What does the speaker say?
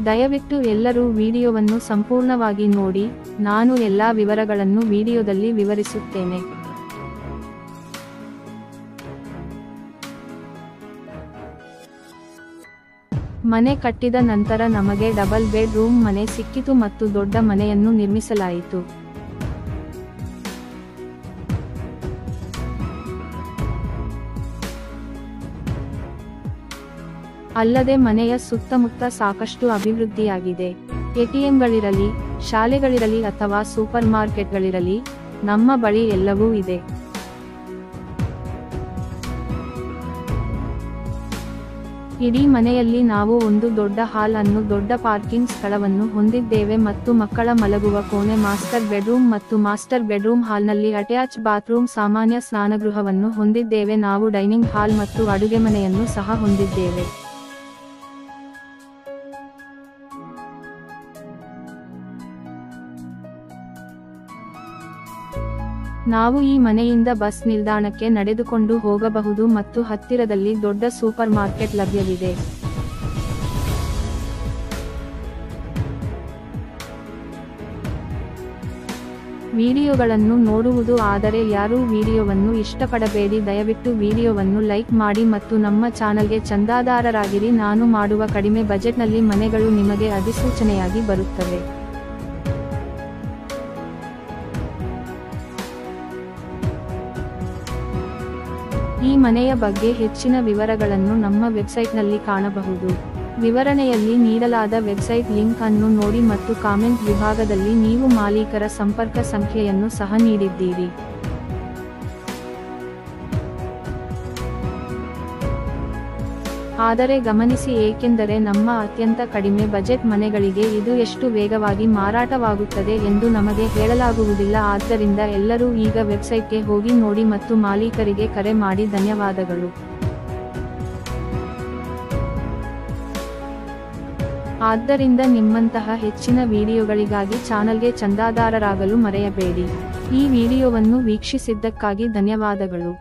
ದಯವಿಟ್ಟು ಎಲ್ಲರೂ ವಿಡಿಯೋವನ್ನು ಸಂಪೂರ್ಣವಾಗಿ ನೋಡಿ, ನಾನು ಎಲ್ಲಾ ವಿವರಗಳನ್ನು ವಿಡಿಯೋದಲ್ಲಿ ವಿವರಿಸುತ್ತೇನೆ. ಮನೆ ಕಟ್ಟಿದ ನಂತರ ನಮಗೆ ಡಬಲ್ ಬೆಡ್ ರೂಮ್ ಮನೆ ಸಿಕ್ಕಿತು ಮತ್ತು ದೊಡ್ಡ ಮನೆಯನ್ನು ನಿರ್ಮಿಸಲಾಯಿತು. ಅಲ್ಲದೆ ಮನೆಯ ಸುತ್ತಮುತ್ತ ಸಾಕಷ್ಟು ಅಭಿವೃದ್ಧಿಯಾಗಿದೆ. ಎಟಿಎಂಗಳಿರಲಿ, ಶಾಲೆಗಳಿರಲಿ ಅಥವಾ ಸೂಪರ್ ಮಾರ್ಕೆಟ್ಗಳಿರಲಿ, ನಮ್ಮ ಬಳಿ ಎಲ್ಲವೂ ಇದೆ. ಇಡೀ ಮನೆಯಲ್ಲಿ ನಾವು ಒಂದು ದೊಡ್ಡ ಹಾಲ್ ಅನ್ನು, ದೊಡ್ಡ ಪಾರ್ಕಿಂಗ್ ಸ್ಥಳವನ್ನು ಹೊಂದಿದ್ದೇವೆ ಮತ್ತು ಮಕ್ಕಳ ಮಲಗುವ ಕೋಣೆ, ಮಾಸ್ಟರ್ ಬೆಡ್ರೂಮ್ ಮತ್ತು ಮಾಸ್ಟರ್ ಬೆಡ್ರೂಮ್ ಹಾಲ್ನಲ್ಲಿ ಅಟ್ಯಾಚ್ ಬಾತ್ರೂಮ್, ಸಾಮಾನ್ಯ ಸ್ನಾನಗೃಹವನ್ನು ಹೊಂದಿದ್ದೇವೆ. ನಾವು ಡೈನಿಂಗ್ ಹಾಲ್ ಮತ್ತು ಅಡುಗೆಮನೆಯನ್ನು ಸಹ ಹೊಂದಿದ್ದೇವೆ. ನಾವು ಈ ಮನೆಯಿಂದ ಬಸ್ ನಿಲ್ದಾಣಕ್ಕೆ ನಡೆದುಕೊಂಡು ಹೋಗಬಹುದು ಮತ್ತು ಹತ್ತಿರದಲ್ಲಿ ದೊಡ್ಡ ಸೂಪರ್ ಮಾರ್ಕೆಟ್ ಲಭ್ಯವಿದೆ. ವಿಡಿಯೋಗಳನ್ನು ನೋಡುವುದು ಆದರೆ ಯಾರೂ ವಿಡಿಯೋವನ್ನು ಇಷ್ಟಪಡಬೇಡಿ. ದಯವಿಟ್ಟು ವಿಡಿಯೋವನ್ನು ಲೈಕ್ ಮಾಡಿ ಮತ್ತು ನಮ್ಮ ಚಾನಲ್ಗೆ ಚಂದಾದಾರರಾಗಿರಿ. ನಾನು ಮಾಡುವ ಕಡಿಮೆ ಬಜೆಟ್ನಲ್ಲಿ ಮನೆಗಳು ನಿಮಗೆ ಅಧಿಸೂಚನೆಯಾಗಿ ಬರುತ್ತವೆ. ಈ ಮನೆಯ ಬಗ್ಗೆ ಹೆಚ್ಚಿನ ವಿವರಗಳನ್ನು ನಮ್ಮ ವೆಬ್ಸೈಟ್ನಲ್ಲಿ ಕಾಣಬಹುದು. ವಿವರಣೆಯಲ್ಲಿ ನೀಡಲಾದ ವೆಬ್ಸೈಟ್ ಲಿಂಕ್ ಅನ್ನು ನೋಡಿ ಮತ್ತು ಕಾಮೆಂಟ್ ವಿಭಾಗದಲ್ಲಿ ನೀವು ಮಾಲೀಕರ ಸಂಪರ್ಕ ಸಂಖ್ಯೆಯನ್ನು ಸಹ ನೀಡಿದ್ದೀರಿ. ಆದರೆ ಗಮನಿಸಿ, ಏಕೆಂದರೆ ನಮ್ಮ ಅತ್ಯಂತ ಕಡಿಮೆ ಬಜೆಟ್ ಮನೆಗಳಿಗೆ ಇದು ಎಷ್ಟು ವೇಗವಾಗಿ ಮಾರಾಟವಾಗುತ್ತದೆ ಎಂದು ನಮಗೆ ಹೇಳಲಾಗುವುದಿಲ್ಲ. ಆದ್ದರಿಂದ ಎಲ್ಲರೂ ಈಗ ವೆಬ್ಸೈಟ್ಗೆ ಹೋಗಿ ನೋಡಿ ಮತ್ತು ಮಾಲೀಕರಿಗೆ ಕರೆ ಮಾಡಿ. ಧನ್ಯವಾದಗಳು. ಆದ್ದರಿಂದ ನಿಮ್ಮಂತಹ ಹೆಚ್ಚಿನ ವಿಡಿಯೋಗಳಿಗಾಗಿ ಚಾನಲ್ಗೆ ಚಂದಾದಾರರಾಗಲು ಮರೆಯಬೇಡಿ. ಈ ವಿಡಿಯೋವನ್ನು ವೀಕ್ಷಿಸಿದ್ದಕ್ಕಾಗಿ ಧನ್ಯವಾದಗಳು.